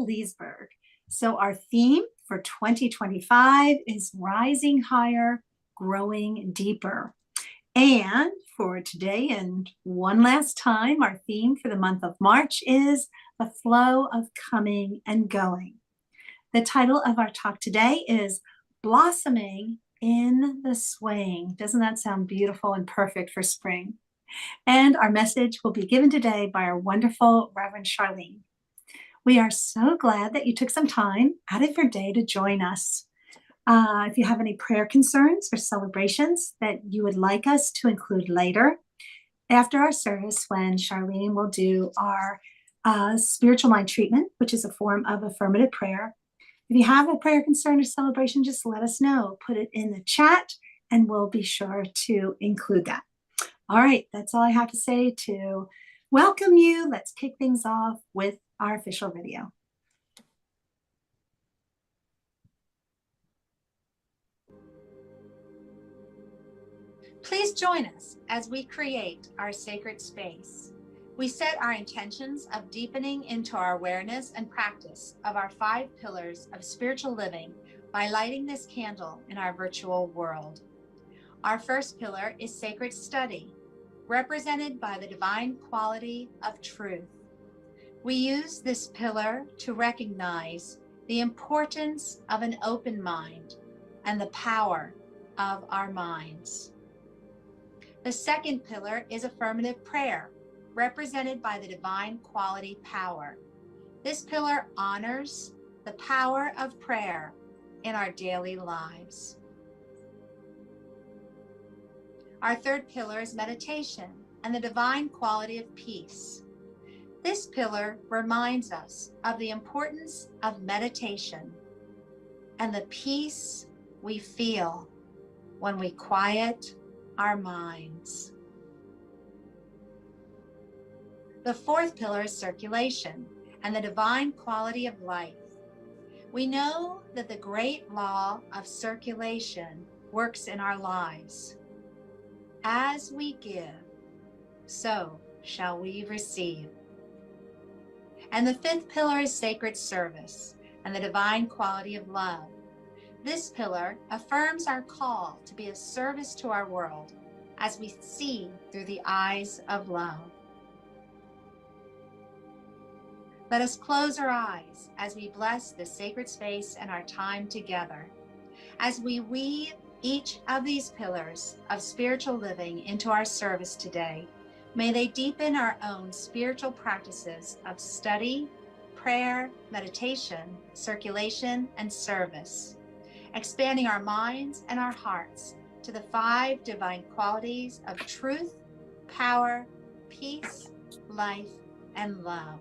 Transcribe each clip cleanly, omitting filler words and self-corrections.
Leesburg. So our theme for 2025 is Rising Higher, Growing Deeper. And for today and one last time, our theme for the month of March is the flow of coming and going. The title of our talk today is Blossoming in the Swaying. Doesn't that sound beautiful and perfect for spring? And our message will be given today by our wonderful Reverend Charlene. We are so glad that you took some time out of your day to join us. If you have any prayer concerns or celebrations that you would like us to include later, after our service, when Charlene will do our spiritual mind treatment, which is a form of affirmative prayer. If you have a prayer concern or celebration, just let us know. Put it in the chat and we'll be sure to include that. All right, that's all I have to say to welcome you. Let's kick things off with our official video. Please join us as we create our sacred space. We set our intentions of deepening into our awareness and practice of our 5 pillars of spiritual living by lighting this candle in our virtual world. Our first pillar is sacred study, represented by the divine quality of truth. We use this pillar to recognize the importance of an open mind and the power of our minds. The second pillar is affirmative prayer, represented by the divine quality power. This pillar honors the power of prayer in our daily lives. Our third pillar is meditation and the divine quality of peace. This pillar reminds us of the importance of meditation and the peace we feel when we quiet our minds. The fourth pillar is circulation and the divine quality of life. We know that the great law of circulation works in our lives. As we give, so shall we receive. And the fifth pillar is sacred service and the divine quality of love. This pillar affirms our call to be a service to our world as we see through the eyes of love. Let us close our eyes as we bless this sacred space and our time together. As we weave each of these pillars of spiritual living into our service today, may they deepen our own spiritual practices of study, prayer, meditation, circulation, and service, expanding our minds and our hearts to the 5 divine qualities of truth, power, peace, life, and love.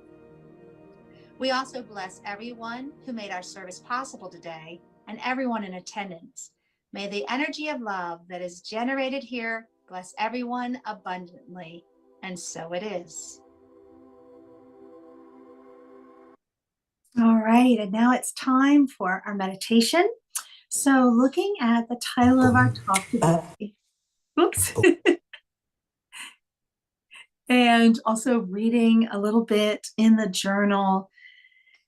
We also bless everyone who made our service possible today and everyone in attendance. May the energy of love that is generated here bless everyone abundantly, and so it is. All right, and now it's time for our meditation. So looking at the title of our talk today, oops, and also reading a little bit in the journal,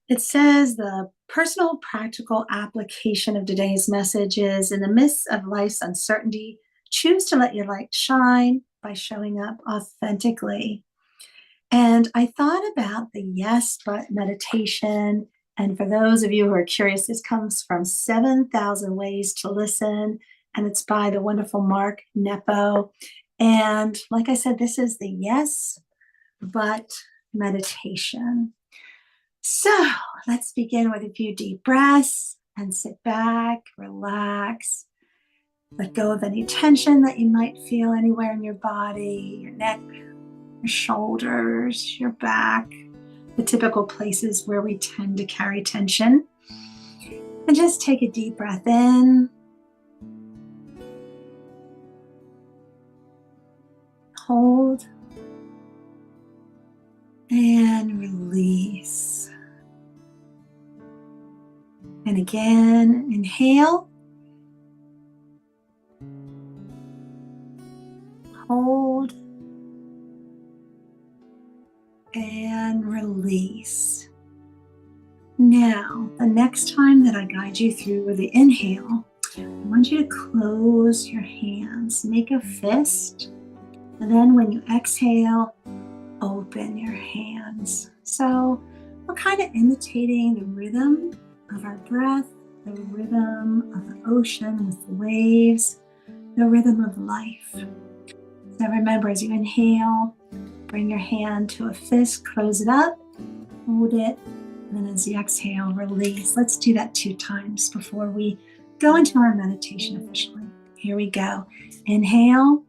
it says the personal practical application of today's message is, in the midst of life's uncertainty, choose to let your light shine by showing up authentically. And I thought about the yes but meditation. And for those of you who are curious, this comes from 7,000 Ways to Listen, and it's by the wonderful Mark Nepo. And like I said, this is the yes but meditation. So let's begin with a few deep breaths and sit back, relax, let go of any tension that you might feel anywhere in your body, your neck, your shoulders, your back, the typical places where we tend to carry tension. And just take a deep breath in. Hold. And release. And again, inhale. Hold. And release. Now, the next time that I guide you through the inhale, I want you to close your hands, make a fist, and then when you exhale, open your hands. So we're kind of imitating the rhythm of our breath, the rhythm of the ocean with the waves, the rhythm of life. So remember, as you inhale, bring your hand to a fist, close it up, hold it, and then as you exhale, release. Let's do that 2 times before we go into our meditation officially. Here we go. Inhale,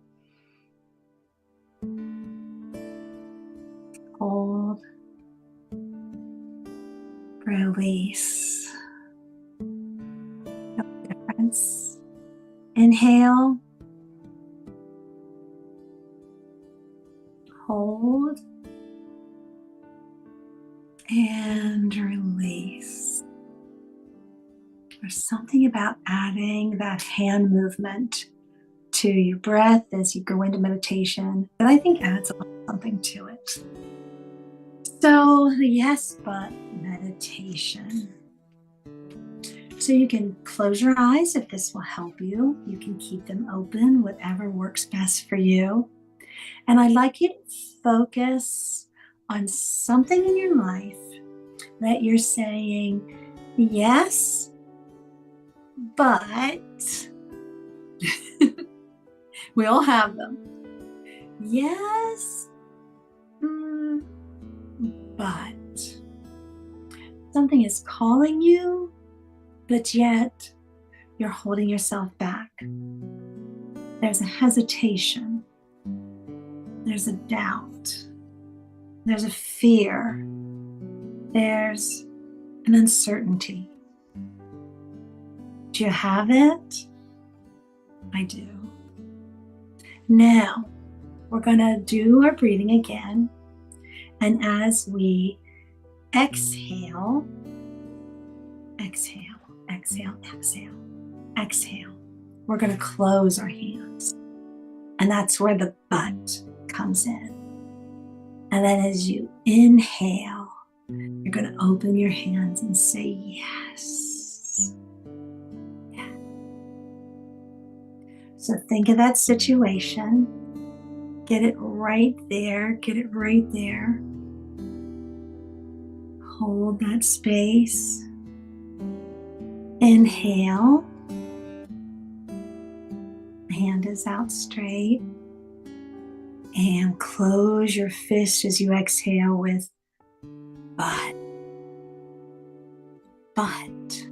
hold, release. No difference. Inhale, hold, and release. There's something about adding that hand movement to your breath as you go into meditation that I think adds a little something to it. So the yes but meditation. So you can close your eyes if this will help you. You can keep them open, whatever works best for you. And I'd like you to focus on something in your life that you're saying, yes, but we all have them. Yes, but something is calling you, but yet you're holding yourself back. There's a hesitation. There's a doubt. There's a fear. There's an uncertainty. Do you have it? I do. Now, we're going to do our breathing again. And as we exhale, exhale, exhale, exhale, exhale, we're going to close our hands. And that's where the but comes in. And then as you inhale, you're going to open your hands and say yes. Yes. So think of that situation. Get it right there. Get it right there. Hold that space. Inhale. Hand is out straight. And close your fist as you exhale with but. But.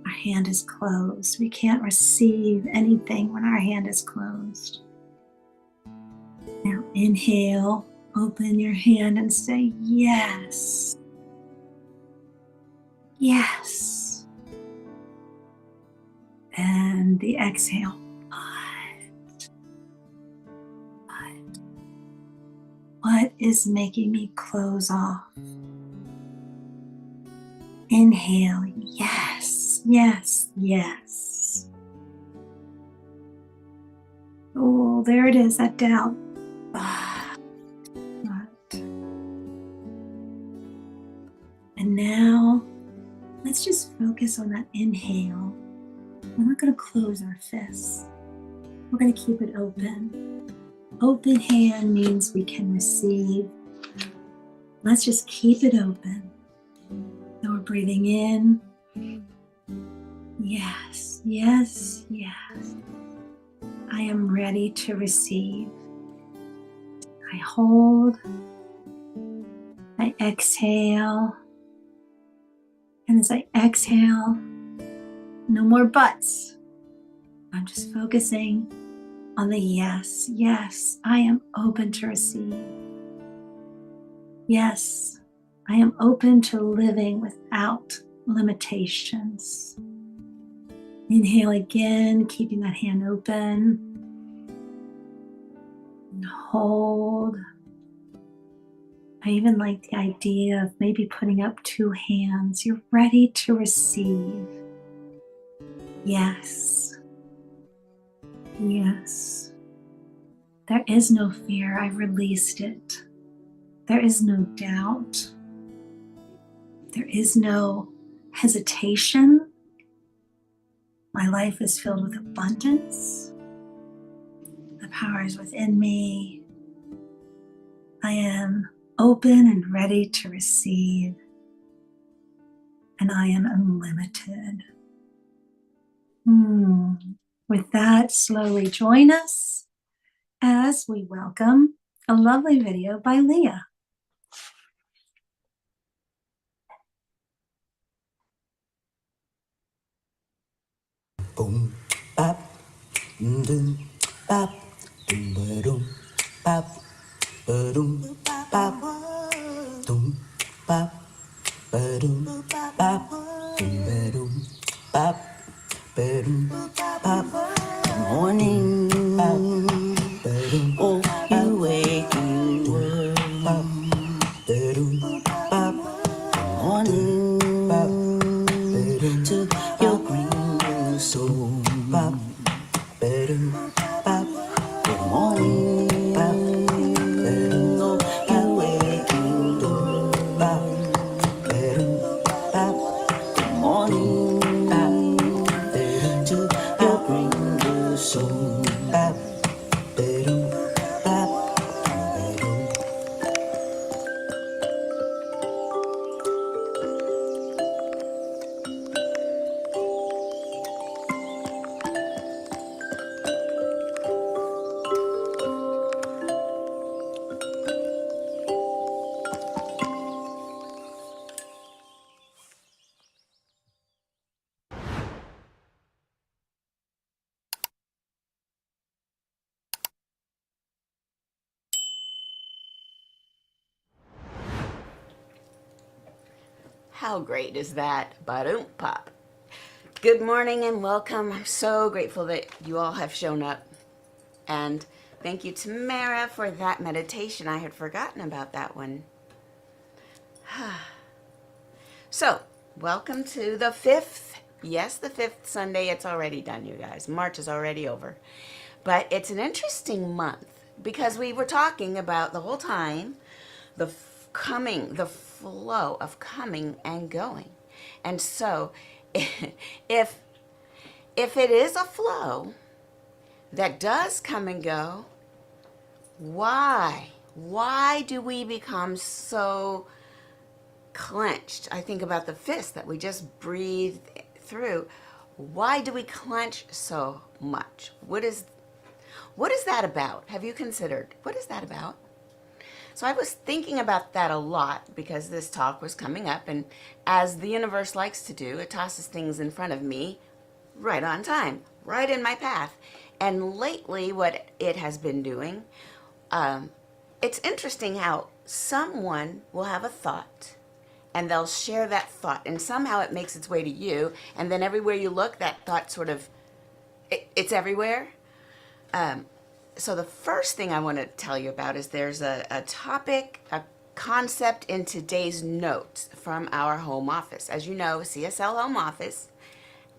Our hand is closed. We can't receive anything when our hand is closed. Now inhale, open your hand and say yes. Yes. And the exhale. But. What is making me close off? Inhale, yes, yes, yes. Oh, there it is, that doubt. But. And now, let's just focus on that inhale. We're not going to close our fists. We're going to keep it open. Open hand means we can receive. Let's just keep it open. So we're breathing in. Yes, yes, yes. I am ready to receive. I hold. I exhale. And as I exhale, no more buts. I'm just focusing on the yes. Yes, I am open to receive. Yes, I am open to living without limitations. Inhale again, keeping that hand open. And hold. I even like the idea of maybe putting up 2 hands. You're ready to receive. Yes. Yes. There is no fear. I've released it. There is no doubt. There is no hesitation. My life is filled with abundance. The power is within me. I am open and ready to receive, and I am unlimited. With that, slowly join us as we welcome a lovely video by Leah. Boom, bap, doom, bap, doom, ba-doom, bap, ba-doom, bap, doom, bap, ba-doom, bap, doom, ba-doom, bap, ba-doom, bap. Good morning, bap, ba-doom, oh, you waking world, bap, ba-doom, bap. Good morning, bap, ba-doom, to your green soul, bap, ba-doom, bap. Good morning, bap, ba-doom, oh, you waking world, bap, ba-doom, bap. Good morning, bap, ba-doom, to your green soul, bap, ba-doom, bap, ba-doom. How great is that? Ba-doom pop. Good morning and welcome. I'm so grateful that you all have shown up. And thank you to Mara for that meditation. I had forgotten about that one. So, welcome to the fifth. Yes, the fifth Sunday. It's already done, you guys. March is already over. But it's an interesting month because we were talking about the whole time the the flow of coming and going. And so if it is a flow that does come and go, why do we become so clenched? I think about the fist that we just breathe through. Why do we clench so much? What is that about? Have you considered what is that about? So I was thinking about that a lot because this talk was coming up, and as the universe likes to do, it tosses things in front of me right on time, right in my path. And lately what it has been doing, it's interesting how someone will have a thought and they'll share that thought and somehow it makes its way to you, and then everywhere you look, that thought sort of, it's everywhere. So the first thing I want to tell you about is there's a topic, a concept in today's notes from our home office. As you know, CSL Home Office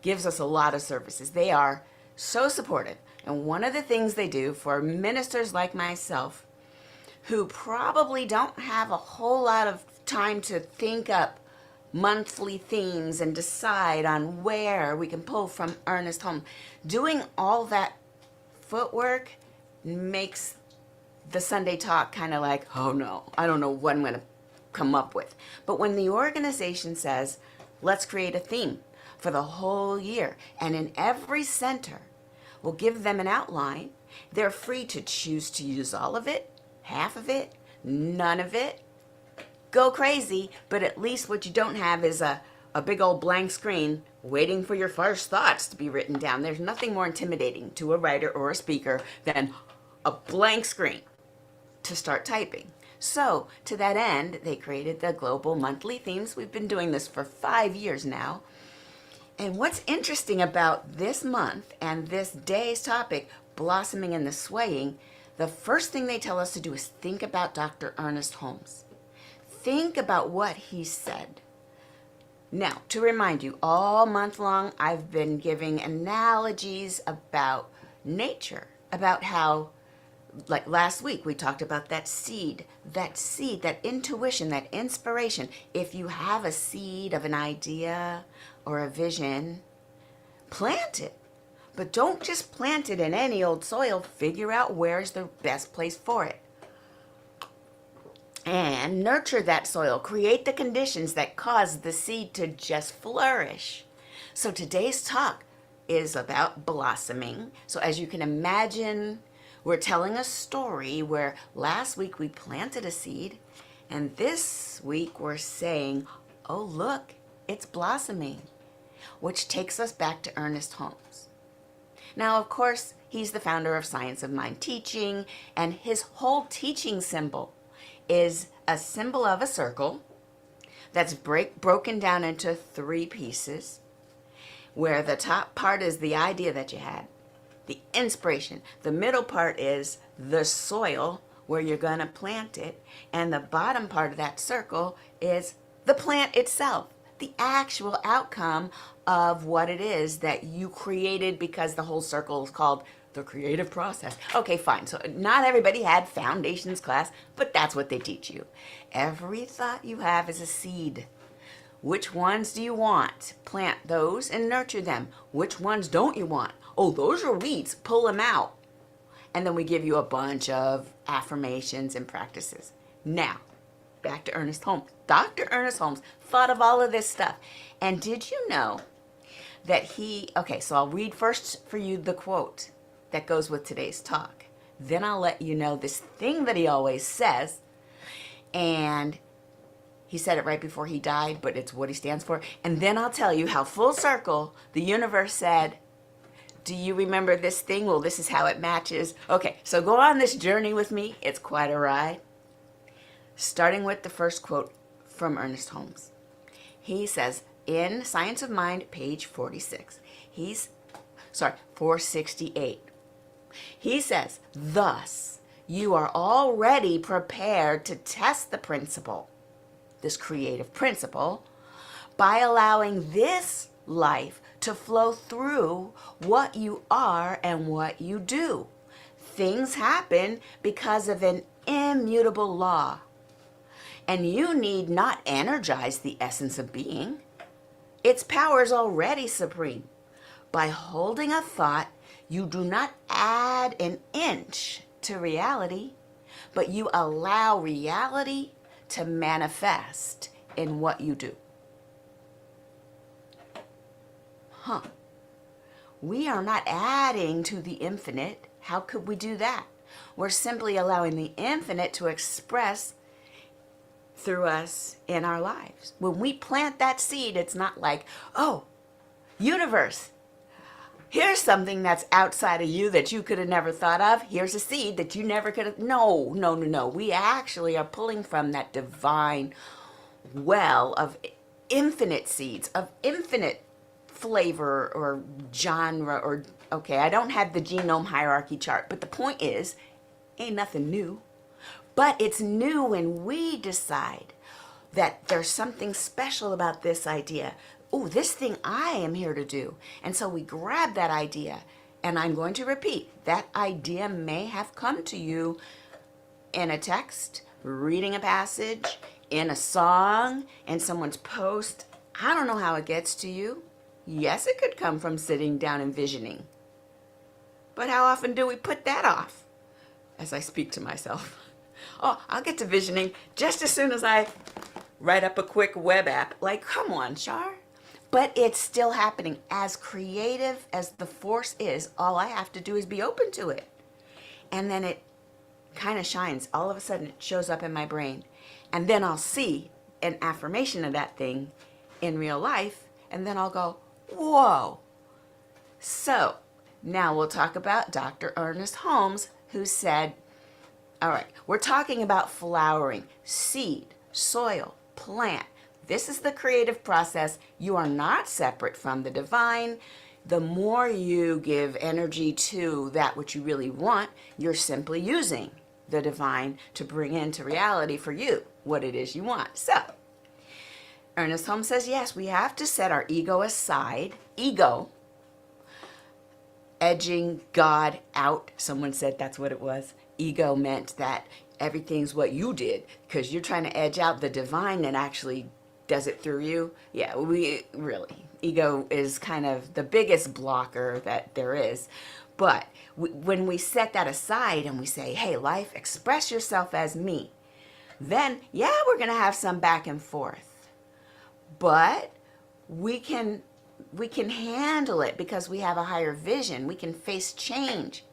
gives us a lot of services. They are so supportive. And one of the things they do for ministers like myself, who probably don't have a whole lot of time to think up monthly themes and decide on where we can pull from Ernest Home, doing all that footwork makes the Sunday talk kind of like, oh no, I don't know what I'm going to come up with. But when the organization says, let's create a theme for the whole year, and in every center we'll give them an outline, they're free to choose to use all of it, half of it, none of it, go crazy, but at least what you don't have is a big old blank screen waiting for your first thoughts to be written down. There's nothing more intimidating to a writer or a speaker than a blank screen to start typing. So to that end, they created the global monthly themes. We've been doing this for 5 years now. And what's interesting about this month and this day's topic, blossoming and the swaying, the first thing they tell us to do is think about Dr. Ernest Holmes. Think about what he said. Now, to remind you, all month long, I've been giving analogies about nature, about how like last week, we talked about that seed, that intuition, that inspiration. If you have a seed of an idea or a vision, plant it. But don't just plant it in any old soil. Figure out where's the best place for it. And nurture that soil. Create the conditions that cause the seed to just flourish. So today's talk is about blossoming. So as you can imagine, we're telling a story where last week we planted a seed, and this week we're saying, oh look, it's blossoming, which takes us back to Ernest Holmes. Now, of course, he's the founder of Science of Mind teaching, and his whole teaching symbol is a symbol of a circle that's broken down into 3 pieces, where the top part is the idea that you had, the inspiration. The middle part is the soil where you're going to plant it, and the bottom part of that circle is the plant itself, the actual outcome of what it is that you created, because the whole circle is called the creative process. Okay, fine. So not everybody had foundations class, but that's what they teach you. Every thought you have is a seed. Which ones do you want? Plant those and nurture them. Which ones don't you want? Oh, those are weeds. Pull them out. And then we give you a bunch of affirmations and practices. Now, back to Ernest Holmes. Dr. Ernest Holmes thought of all of this stuff. And did you know that okay, so I'll read first for you the quote that goes with today's talk. Then I'll let you know this thing that he always says. And he said it right before he died, but it's what he stands for. And then I'll tell you how full circle the universe said, do you remember this thing? Well, this is how it matches. Okay, so go on this journey with me. It's quite a ride. Starting with the first quote from Ernest Holmes. He says in Science of Mind, page 46, 468. He says, thus, you are already prepared to test the principle, this creative principle, by allowing this life to flow through what you are and what you do. Things happen because of an immutable law. And you need not energize the essence of being. Its power is already supreme. By holding a thought, you do not add an inch to reality, but you allow reality to manifest in what you do. We are not adding to the infinite. How could we do that? We're simply allowing the infinite to express through us in our lives. When we plant that seed, it's not like, oh, universe, here's something that's outside of you that you could have never thought of. Here's a seed that you never could have. No. We actually are pulling from that divine well of infinite seeds, of infinite flavor or genre or, okay, I don't have the genome hierarchy chart, but the point is, ain't nothing new. But it's new when we decide that there's something special about this idea. Oh, this thing I am here to do. And so we grab that idea, and I'm going to repeat, that idea may have come to you in a text, reading a passage, in a song, in someone's post. I don't know how it gets to you. Yes, it could come from sitting down and visioning. But how often do we put that off? As I speak to myself. Oh, I'll get to visioning just as soon as I write up a quick web app. Like, come on, Char. But it's still happening. As creative as the force is, all I have to do is be open to it. And then it kind of shines. All of a sudden, it shows up in my brain. And then I'll see an affirmation of that thing in real life. And then I'll go, whoa. So now we'll talk about Dr. Ernest Holmes, who said, all right, we're talking about flowering, seed, soil, plant. This is the creative process. You are not separate from the divine. The more you give energy to that which you really want, you're simply using the divine to bring into reality for you what it is you want. So, Ernest Holmes says, yes, we have to set our ego aside. Ego, edging God out. Someone said that's what it was. ego meant that everything's what you did because you're trying to edge out the divine that actually does it through you. Yeah, we really, ego is kind of the biggest blocker that there is. But when we set that aside and we say, hey, life, express yourself as me, then yeah, we're going to have some back and forth. But we can handle it because we have a higher vision. We can face change.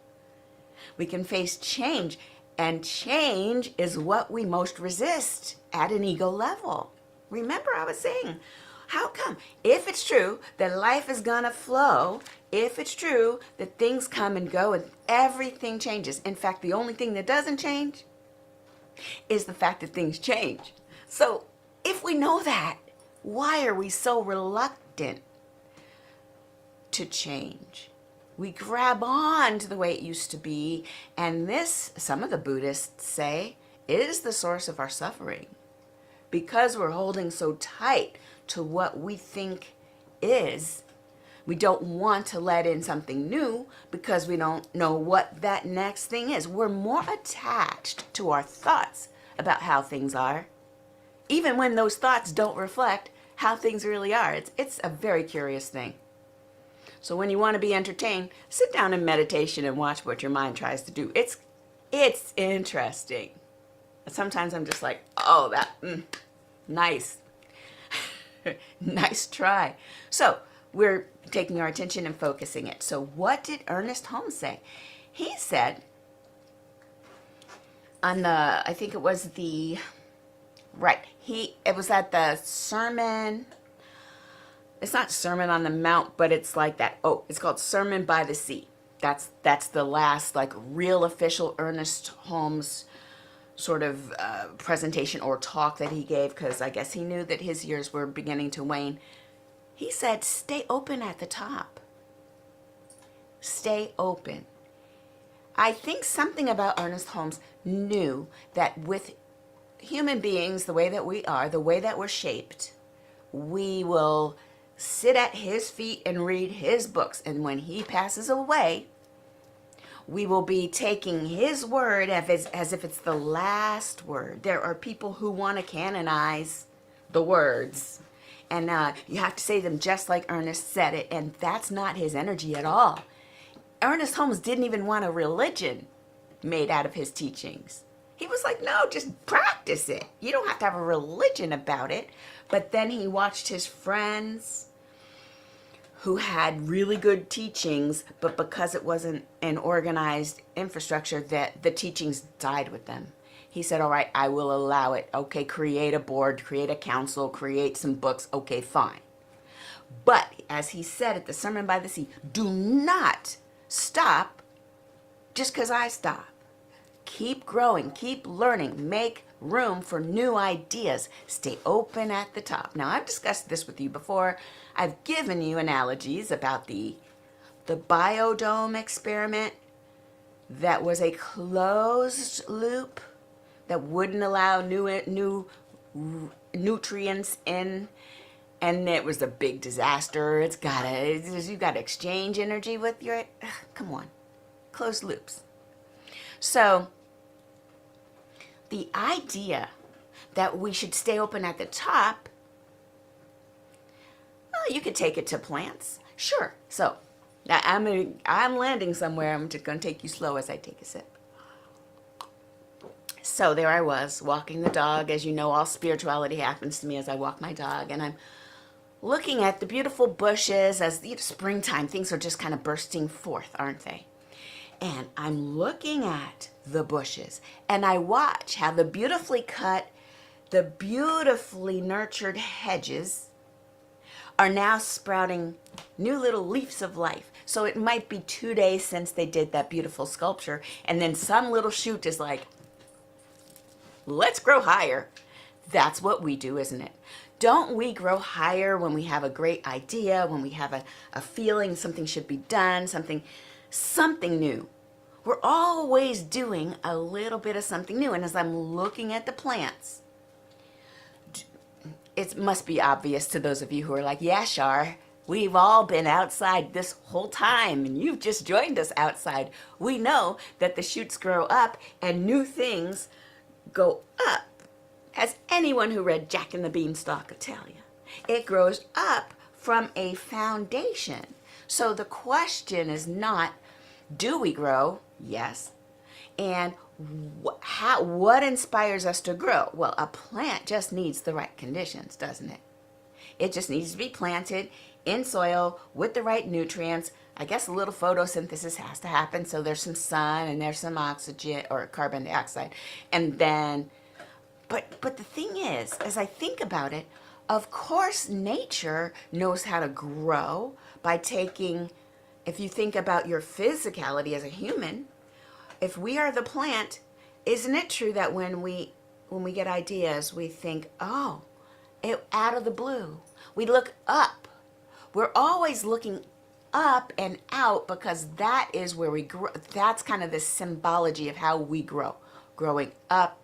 We can face change. And change is what we most resist at an ego level. Remember, I was saying, how come? If it's true that life is going to flow, if it's true that things come and go and everything changes. In fact, the only thing that doesn't change is the fact that things change. So if we know that, why are we so reluctant to change? We grab on to the way it used to be, and this, some of the Buddhists say, is the source of our suffering. Because we're holding so tight to what we think is, we don't want to let in something new because we don't know what that next thing is. We're more attached to our thoughts about how things are, even when those thoughts don't reflect how things really are. It's a very curious thing. So when you want to be entertained, sit down in meditation and watch what your mind tries to do. It's interesting. Sometimes I'm just like, oh, nice. Nice try. So we're taking our attention and focusing it. So what did Ernest Holmes say? He said on the, I think it was the, right, it was at the sermon. It's not Sermon on the Mount, but it's like that. Oh, it's called Sermon by the Sea. That's the last like real official Ernest Holmes sort of presentation or talk that he gave, because I guess he knew that his years were beginning to wane. He said, stay open at the top. Stay open. I think something about Ernest Holmes knew that with human beings, the way that we are, the way that we're shaped, we will sit at his feet and read his books. And when he passes away, we will be taking his word as if it's the last word. There are people who want to canonize the words. And you have to say them just like Ernest said it. And that's not his energy at all. Ernest Holmes didn't even want a religion made out of his teachings. He was like, no, just practice it. You don't have to have a religion about it. But then he watched his friends who had really good teachings, but because it wasn't an organized infrastructure, that the teachings died with them. He said, all right, I will allow it. Okay, create a board, create a council, create some books. Okay, fine. But as he said at the Sermon by the Sea, do not stop just because I stop. Keep growing, keep learning, make room for new ideas. Stay open at the top. Now, I've discussed this with you before. I've given you analogies about the biodome experiment that was a closed loop that wouldn't allow new nutrients in, and it was a big disaster. You've got to exchange energy with your, come on, closed loops. So the idea that we should stay open at the top, well, you could take it to plants. Sure. So now I'm landing somewhere. I'm just going to take you slow as I take a sip. So there I was, walking the dog. As you know, all spirituality happens to me as I walk my dog. And I'm looking at the beautiful bushes as springtime. Things are just kind of bursting forth, aren't they? And I'm looking at the bushes, and I watch how the beautifully cut, the beautifully nurtured hedges are now sprouting new little leaves of life. So it might be 2 days since they did that beautiful sculpture, and then some little shoot is like, let's grow higher. That's what we do, isn't it? Don't we grow higher when we have a great idea, when we have a feeling something should be done, something new? We're always doing a little bit of something new. And as I'm looking at the plants, it must be obvious to those of you who are like, yeah, Shar, We've all been outside this whole time, and you've just joined us outside. We know that the shoots grow up and new things go up. As anyone who read Jack and the Beanstalk will tell you, it grows up from a foundation. So the question is not, do we grow? Yes. And what inspires us to grow? Well, a plant just needs the right conditions, doesn't it? It just needs to be planted in soil with the right nutrients. I guess a little photosynthesis has to happen, so there's some sun and there's some oxygen or carbon dioxide. And then, but the thing is, as I think about it, of course nature knows how to grow by taking, if you think about your physicality as a human, if we are the plant, isn't it true that when we get ideas, we think, oh, out of the blue. We look up. We're always looking up and out because that is where we grow. That's kind of the symbology of how we grow. Growing up,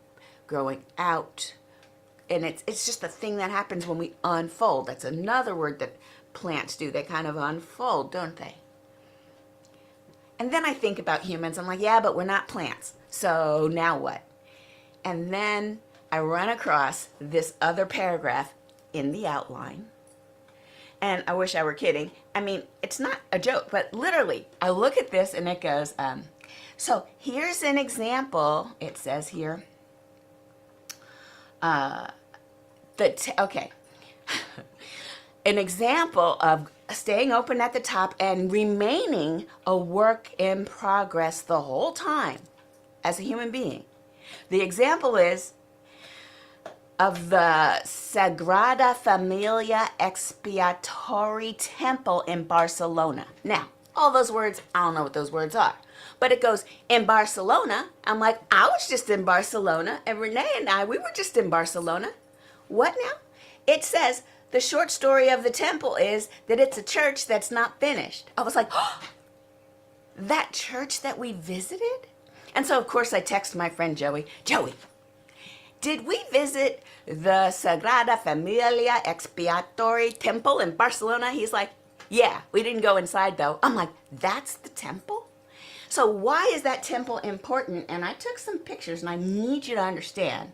growing out. And it's just a thing that happens when we unfold. That's another word that plants do. They kind of unfold, don't they? And then I think about humans. I'm like, yeah, but we're not plants. So now what? And then I run across this other paragraph in the outline. And I wish I were kidding. I mean, it's not a joke, but literally, I look at this and it goes, so here's an example. It says here, okay, an example of staying open at the top and remaining a work in progress the whole time as a human being. The example is of the Sagrada Familia Expiatory Temple in Barcelona. Now, all those words, I don't know what those words are, but it goes in Barcelona. I'm like, I was just in Barcelona, and Renee and I, we were just in Barcelona. What now? It says the short story of the temple is that it's a church that's not finished. I was like, oh, that church that we visited? And so, of course, I text my friend Joey, did we visit the Sagrada Familia Expiatory Temple in Barcelona? He's like, yeah, we didn't go inside though. I'm like, that's the temple? So why is that temple important? And I took some pictures and I need you to understand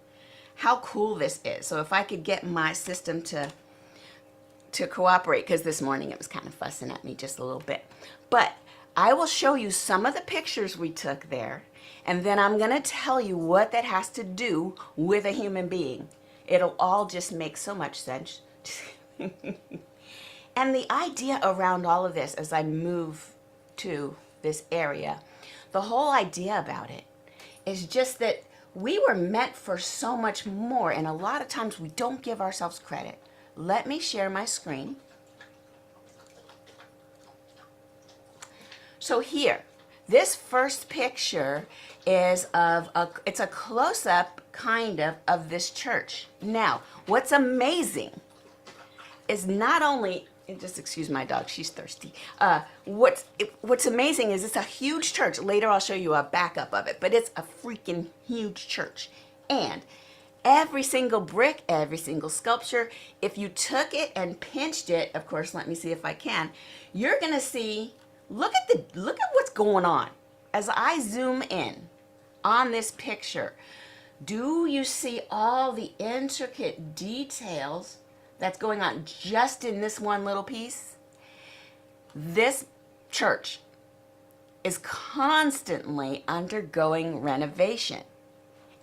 how cool this is. So if I could get my system to cooperate, because this morning it was kind of fussing at me just a little bit. But I will show you some of the pictures we took there. And then I'm going to tell you what that has to do with a human being. It'll all just make so much sense. And the idea around all of this, as I move to this area, the whole idea about it is just that we were meant for so much more. And a lot of times we don't give ourselves credit. Let me share my screen. So here, this first picture is it's a close-up kind of this church. Now, what's amazing is not only, just excuse my dog, she's thirsty. What's amazing is it's a huge church. Later I'll show you a backup of it, but it's a freaking huge church. And every single brick, every single sculpture, if you took it and pinched it, of course, let me see if I can, you're gonna see, look at what's going on. As I zoom in on this picture, do you see all the intricate details that's going on just in this one little piece? This church is constantly undergoing renovation.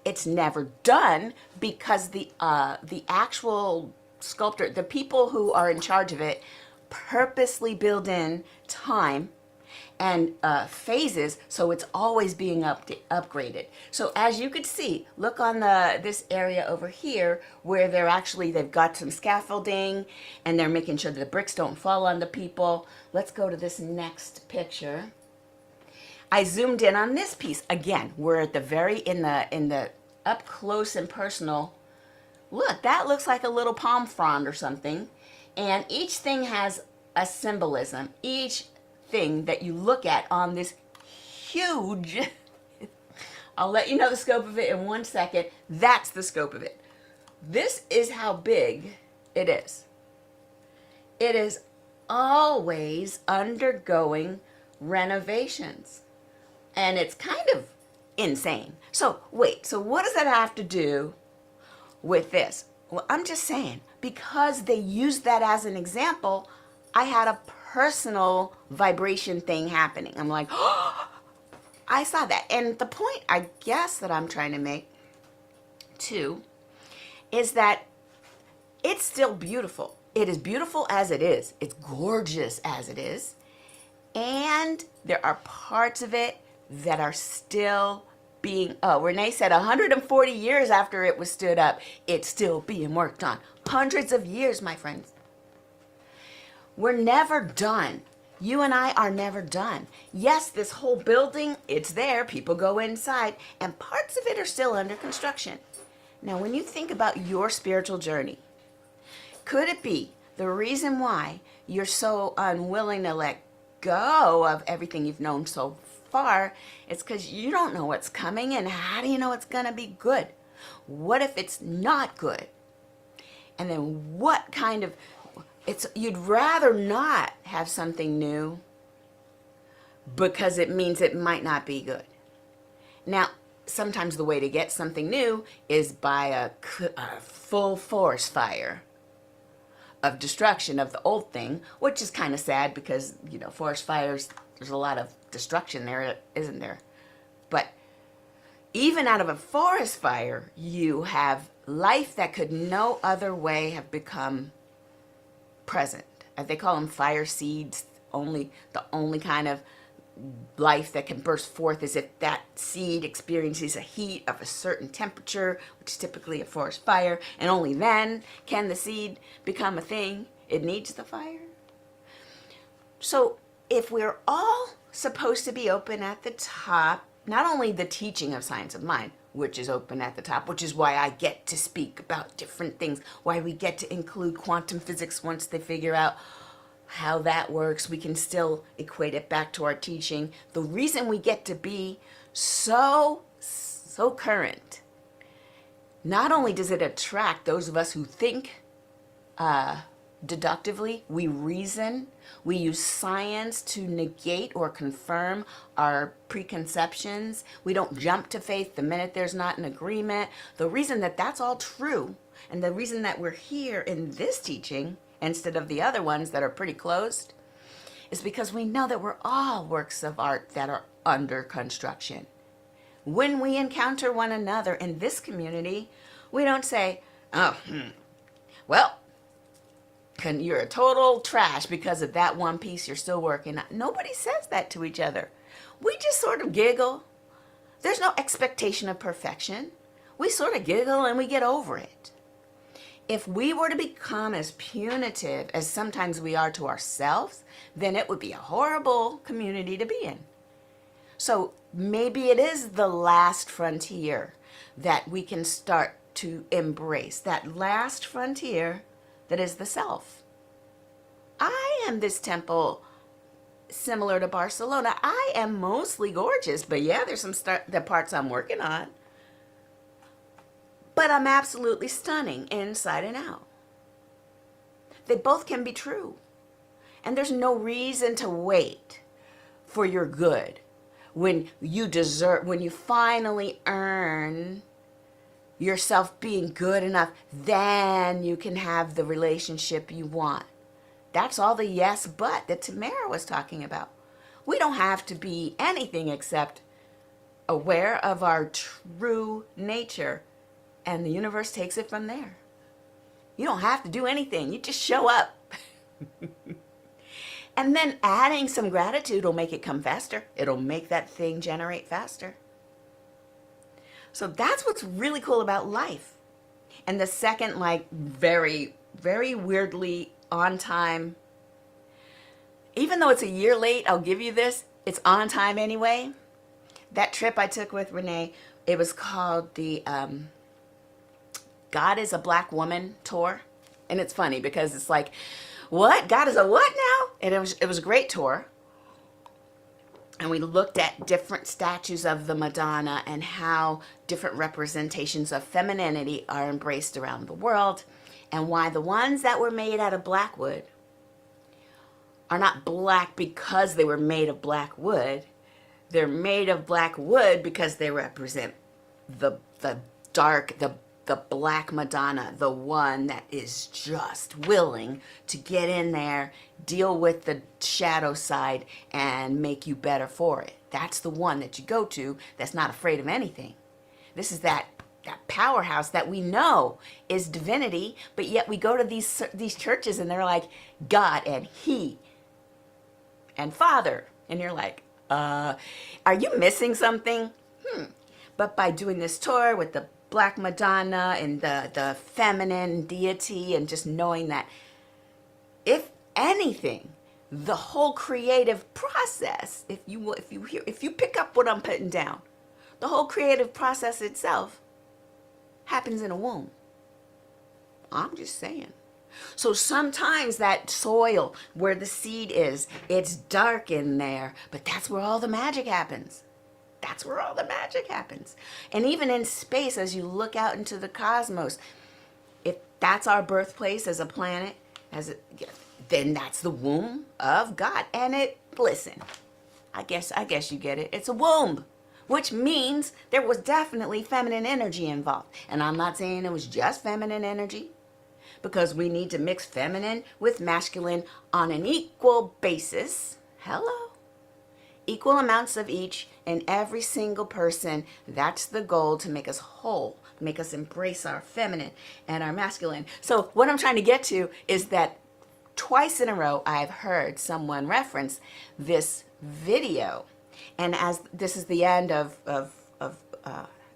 It's never done because the actual sculptor, the people who are in charge of it, purposely build in time and phases, so it's always being upgraded. So as you could see, look on this area over here where they've got some scaffolding and they're making sure that the bricks don't fall on the people. Let's go to this next picture. I zoomed in on this piece. Again, we're at the very, in the up close and personal. Look, that looks like a little palm frond or something. And each thing has a symbolism. Each thing that you look at on this huge, I'll let you know the scope of it in 1 second. That's the scope of it. This is how big it is. It is always undergoing renovations. And it's kind of insane. So, wait, so what does that have to do with this? Well, I'm just saying, because they used that as an example, I had a personal vibration thing happening. I'm like, oh, I saw that. And the point, I guess, that I'm trying to make, too, is that it's still beautiful. It is beautiful as it is. It's gorgeous as it is. And there are parts of it that are still being, Renee said 140 years after it was stood up, it's still being worked on. Hundreds of years, my friends. We're never done. You and I are never done. Yes, this whole building, it's there. People go inside, and parts of it are still under construction. Now, when you think about your spiritual journey, could it be the reason why you're so unwilling to let go of everything you've known so far? It's because you don't know what's coming, and how do you know it's going to be good? What if it's not good? And then what kind of, you'd rather not have something new because it means it might not be good. Now, sometimes the way to get something new is by a full force fire of destruction of the old thing, which is kind of sad because, forest fires, there's a lot of destruction there, isn't there? But even out of a forest fire, you have life that could no other way have become present. They call them fire seeds. The only kind of life that can burst forth is if that seed experiences a heat of a certain temperature, which is typically a forest fire, and only then can the seed become a thing. It needs the fire. So if we're all supposed to be open at the top, not only the teaching of Science of Mind, which is open at the top, which is why I get to speak about different things, why we get to include quantum physics once they figure out how that works, we can still equate it back to our teaching. The reason we get to be so current, not only does it attract those of us who think deductively, we reason, we use science to negate or confirm our preconceptions. We don't jump to faith the minute there's not an agreement. The reason that that's all true, and the reason that we're here in this teaching instead of the other ones that are pretty closed, is because we know that we're all works of art that are under construction. When we encounter one another in this community, we don't say, well, you're a total trash because of that one piece you're still working on. Nobody says that to each other. We just sort of giggle. There's no expectation of perfection. We sort of giggle and we get over it. If we were to become as punitive as sometimes we are to ourselves, then it would be a horrible community to be in. So maybe it is the last frontier that we can start to embrace, that last frontier that is the self. I am this temple similar to Barcelona. I am mostly gorgeous, but yeah, there's the parts I'm working on. But I'm absolutely stunning inside and out. They both can be true. And there's no reason to wait for your good when you finally earn yourself being good enough, then you can have the relationship you want. That's all the yes but that Tamara was talking about. We don't have to be anything except aware of our true nature, and the universe takes it from there. You don't have to do anything. You just show up. And then adding some gratitude will make it come faster. It'll make that thing generate faster. So that's what's really cool about life. And the second, very, very weirdly on time, even though it's a year late, I'll give you this, it's on time anyway. That trip I took with Renee, it was called the God is a Black Woman tour. And it's funny because it's like, what? God is a what now? And it was a great tour. And we looked at different statues of the Madonna and how different representations of femininity are embraced around the world, and why the ones that were made out of blackwood are not black because they were made of black wood. They're made of black wood because they represent the dark, the black Madonna, the one that is just willing to get in there, deal with the shadow side, and make you better for it. That's the one that you go to that's not afraid of anything. This is that powerhouse that we know is divinity, but yet we go to these churches and they're like God and He and Father, and you're like, are you missing something? But by doing this tour with the Black Madonna and the feminine deity, and just knowing that, if anything, the whole creative process, if you pick up what I'm putting down, the whole creative process itself happens in a womb. I'm just saying. So sometimes that soil where the seed is, it's dark in there, but that's where all the magic happens. That's where all the magic happens. And even in space, as you look out into the cosmos, if that's our birthplace as a planet, then that's the womb of God. And listen, I guess you get it. It's a womb, which means there was definitely feminine energy involved. And I'm not saying it was just feminine energy, because we need to mix feminine with masculine on an equal basis. Hello. Equal amounts of each in every single person. That's the goal, to make us whole, make us embrace our feminine and our masculine. So what I'm trying to get to is that twice in a row I've heard someone reference this video. And as this is the end of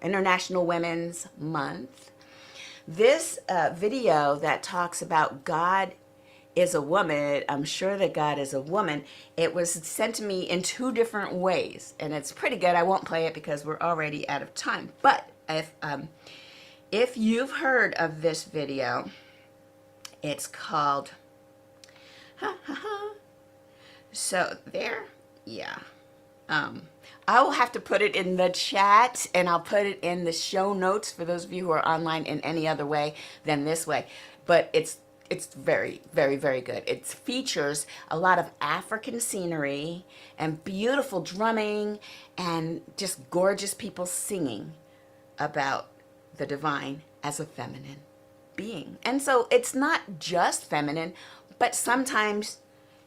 International Women's Month, this video that talks about God is a woman, I'm sure that God is a woman, it was sent to me in 2 different ways, and it's pretty good. I won't play it because we're already out of time. But if you've heard of this video, it's called so there, yeah. I will have to put it in the chat, and I'll put it in the show notes for those of you who are online in any other way than this way. But it's very, very, very good. It features a lot of African scenery and beautiful drumming and just gorgeous people singing about the divine as a feminine being. And so it's not just feminine, but sometimes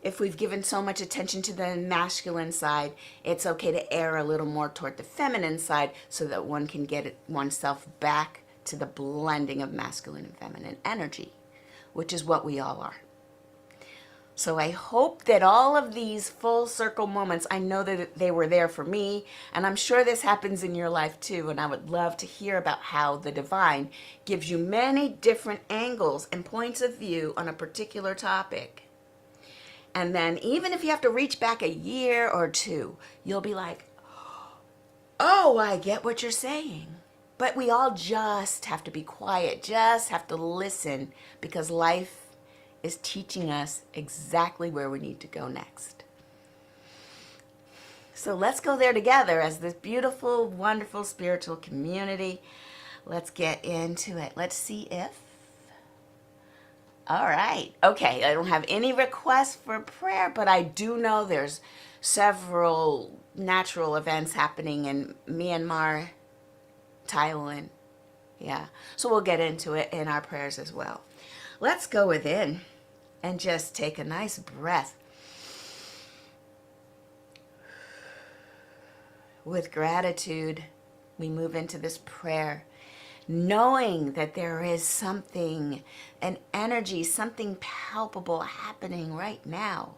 if we've given so much attention to the masculine side, it's okay to err a little more toward the feminine side so that one can get oneself back to the blending of masculine and feminine energy, which is what we all are. So I hope that all of these full circle moments, I know that they were there for me, and I'm sure this happens in your life too, and I would love to hear about how the divine gives you many different angles and points of view on a particular topic. And then even if you have to reach back a year or 2, you'll be like, oh, I get what you're saying. But we all just have to be quiet, just have to listen, because life is teaching us exactly where we need to go next. So let's go there together as this beautiful, wonderful spiritual community. Let's get into it. Let's see if... All right. Okay, I don't have any requests for prayer, but I do know there's several natural events happening in Myanmar, Thailand. Yeah, so we'll get into it in our prayers as well. Let's go within and just take a nice breath. With gratitude, we move into this prayer, knowing that there is something, an energy, something palpable happening right now.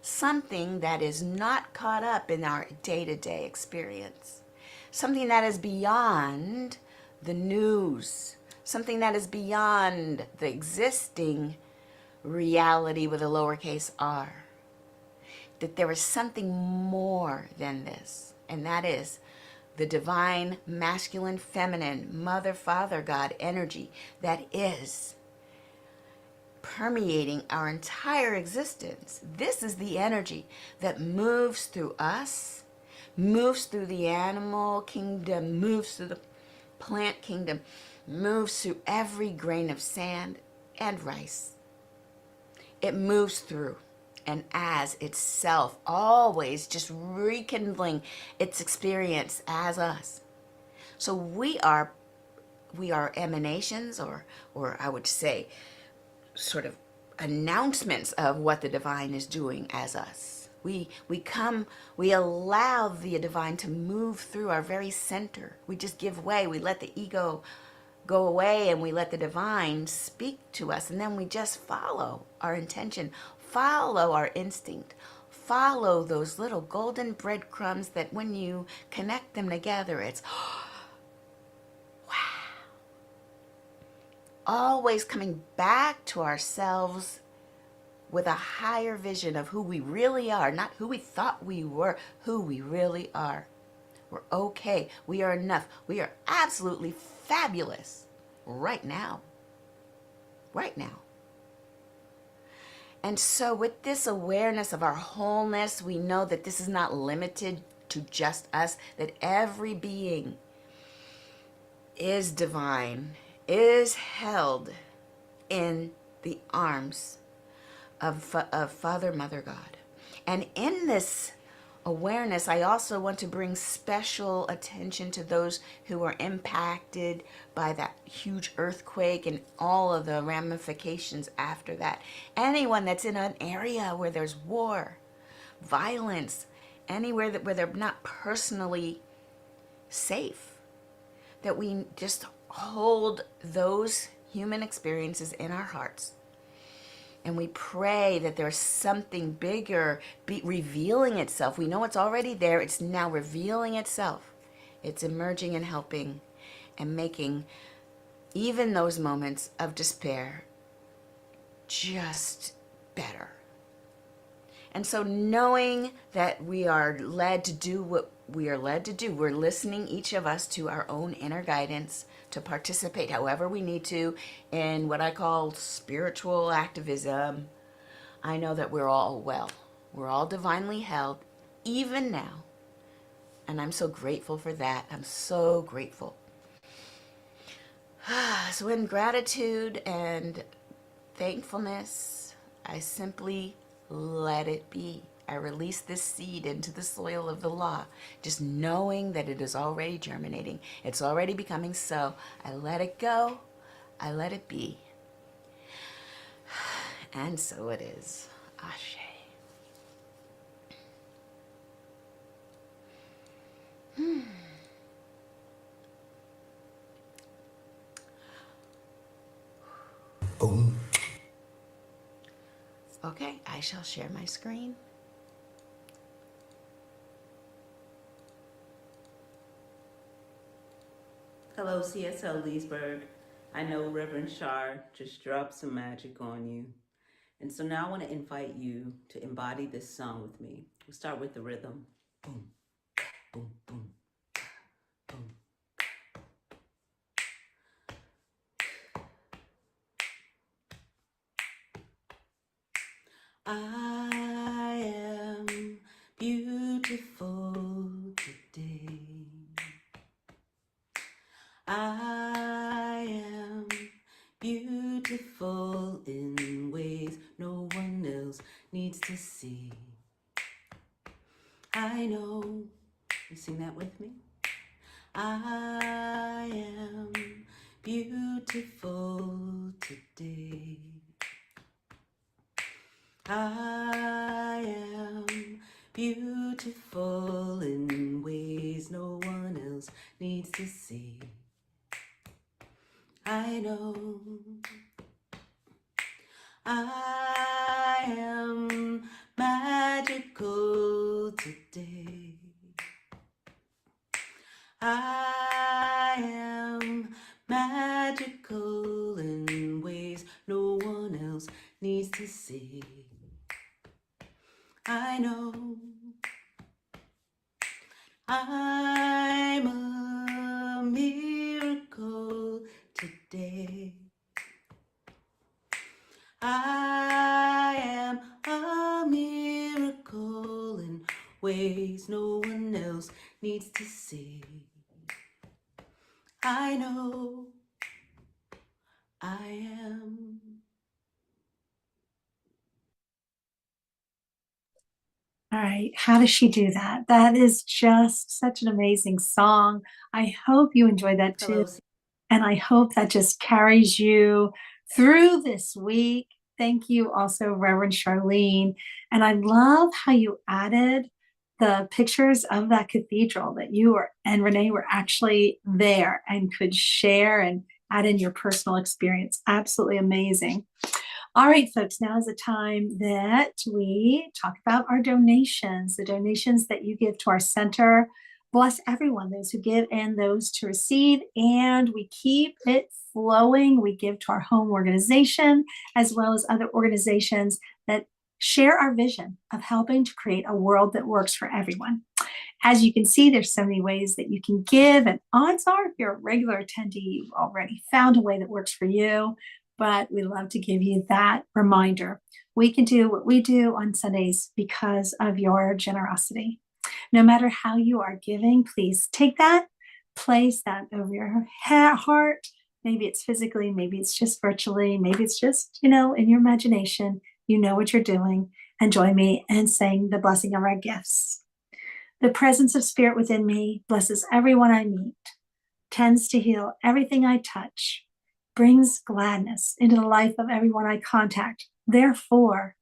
Something that is not caught up in our day-to-day experience. Something that is beyond the news. Something that is beyond the existing reality with a lowercase r. That there is something more than this, and that is the divine, masculine, feminine, mother, father, God energy that is permeating our entire existence. This is the energy that moves through us, moves through the animal kingdom, moves through the plant kingdom, moves through every grain of sand and rice. It moves through and as itself, always just rekindling its experience as us. So we are emanations, or I would say sort of announcements of what the divine is doing as us. We allow the divine to move through our very center. We just give way. We let the ego go away and we let the divine speak to us. And then we just follow our intention, follow our instinct, follow those little golden breadcrumbs that when you connect them together, it's always coming back to ourselves with a higher vision of who we really are, not who we thought we were, who we really are. We're okay. We are enough. We are absolutely fabulous right now. Right now. And so with this awareness of our wholeness, we know that this is not limited to just us, that every being is divine, is held in the arms of Father, Mother, God. And in this awareness, I also want to bring special attention to those who were impacted by that huge earthquake and all of the ramifications after that. Anyone that's in an area where there's war, violence, anywhere where they're not personally safe, that we just hold those human experiences in our hearts. And we pray that there's something bigger revealing itself. We know it's already there. It's now revealing itself. It's emerging and helping and making even those moments of despair just better. And so knowing that we are led to do what we are led to do, we're listening, each of us, to our own inner guidance to participate however we need to in what I call spiritual activism. I know that we're all well. We're all divinely held, even now. And I'm so grateful for that. I'm so grateful. So in gratitude and thankfulness, I simply let it be. I release this seed into the soil of the law, just knowing that it is already germinating. It's already becoming so. I let it go. I let it be. And so it is. Ashe. Boom. Okay, I shall share my screen. Hello, CSL Leesburg. I know Reverend Shar just dropped some magic on you. And so now I want to invite you to embody this song with me. We'll start with the rhythm. Boom, boom, boom, boom. I am beautiful today. I am beautiful in ways no one else needs to see. I know. You sing that with me? I am beautiful today. I am beautiful in ways no one else needs to see. I know. I am magical today. I am magical in ways no one else needs to see. I know. I'm a miracle today. I am a miracle in ways no one else needs to see. I know I am. All right. How does she do that? That is just such an amazing song. I hope you enjoyed that too. Hello. And I hope that just carries you through this week. Thank you also, Reverend Charlene. And I love how you added the pictures of that cathedral that and Renee were actually there and could share and add in your personal experience. Absolutely amazing. All right, folks, now is the time that we talk about our donations, the donations that you give to our center. Bless everyone, those who give and those to receive. And we keep it flowing. We give to our home organization as well as other organizations that share our vision of helping to create a world that works for everyone. As you can see, there's so many ways that you can give, and odds are if you're a regular attendee, you've already found a way that works for you, but we love to give you that reminder. We can do what we do on Sundays because of your generosity. No matter how you are giving, please take that, place that over your heart. Maybe it's physically, maybe it's just virtually, maybe it's just, in your imagination. You know what you're doing. And join me in saying the blessing of our gifts. The presence of spirit within me blesses everyone I meet, tends to heal everything I touch, brings gladness into the life of everyone I contact. Therefore,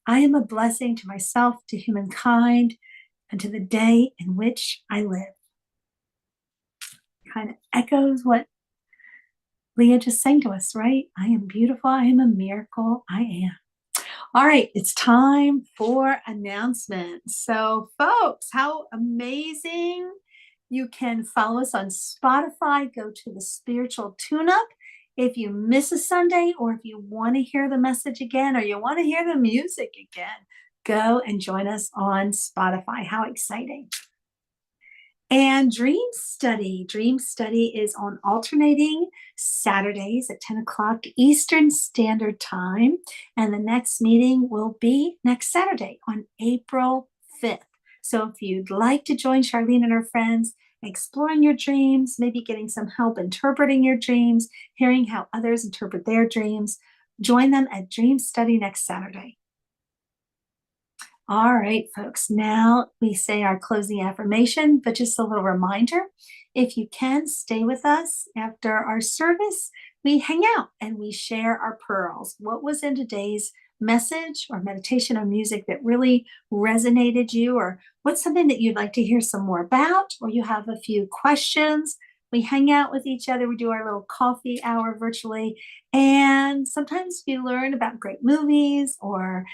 I am a blessing to myself, to humankind, and to the day in which I live. Kind of echoes what Leah just sang to us, right? I am beautiful. I am a miracle. I am. All right, it's time for announcements. So, folks, how amazing. You can follow us on Spotify. Go to the Spiritual Tune-Up. If you miss a Sunday, or if you want to hear the message again, or you want to hear the music again, go and join us on Spotify. How exciting. And Dream Study. Dream Study is on alternating Saturdays at 10 o'clock Eastern Standard Time. And the next meeting will be next Saturday on April 5th. So if you'd like to join Charlene and her friends, exploring your dreams, maybe getting some help interpreting your dreams, hearing how others interpret their dreams, join them at Dream Study next Saturday. All right, folks, now we say our closing affirmation, but just a little reminder, if you can, stay with us after our service. We hang out and we share our pearls. What was in today's message or meditation or music that really resonated you, or what's something that you'd like to hear some more about, or you have a few questions? We hang out with each other. We do our little coffee hour virtually. And sometimes we learn about great movies or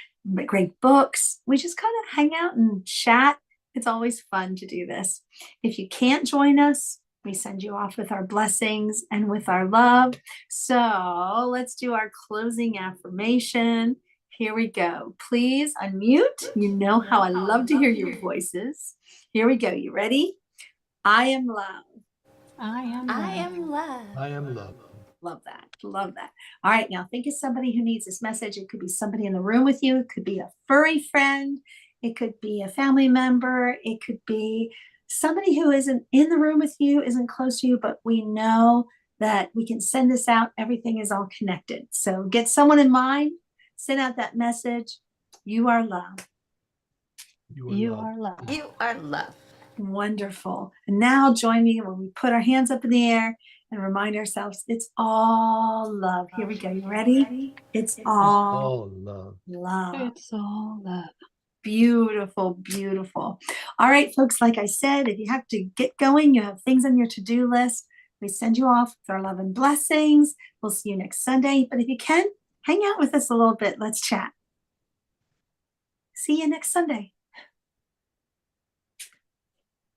great books. We just kind of hang out and chat. It's always fun to do this. If you can't join us, we send you off with our blessings and with our love. So let's do our closing affirmation. Here we go. Please unmute. You know how I love to hear your voices. Here we go. You ready? I am love. I am love. I am love. Love that. Love that. All right. Now think of somebody who needs this message. It could be somebody in the room with you. It could be a furry friend. It could be a family member. It could be somebody who isn't in the room with you, isn't close to you, but we know that we can send this out. Everything is all connected. So get someone in mind, send out that message. You are love. You are love. You are love. Wonderful. And now join me when we put our hands up in the air and remind ourselves it's all love. Here we go. You ready? It's all love. love. It's all love. Beautiful, beautiful. All right, folks, like I said, if you have to get going, you have things on your to-do list, we send you off with our love and blessings. We'll see you next Sunday. But if you can, hang out with us a little bit. Let's chat. See you next Sunday.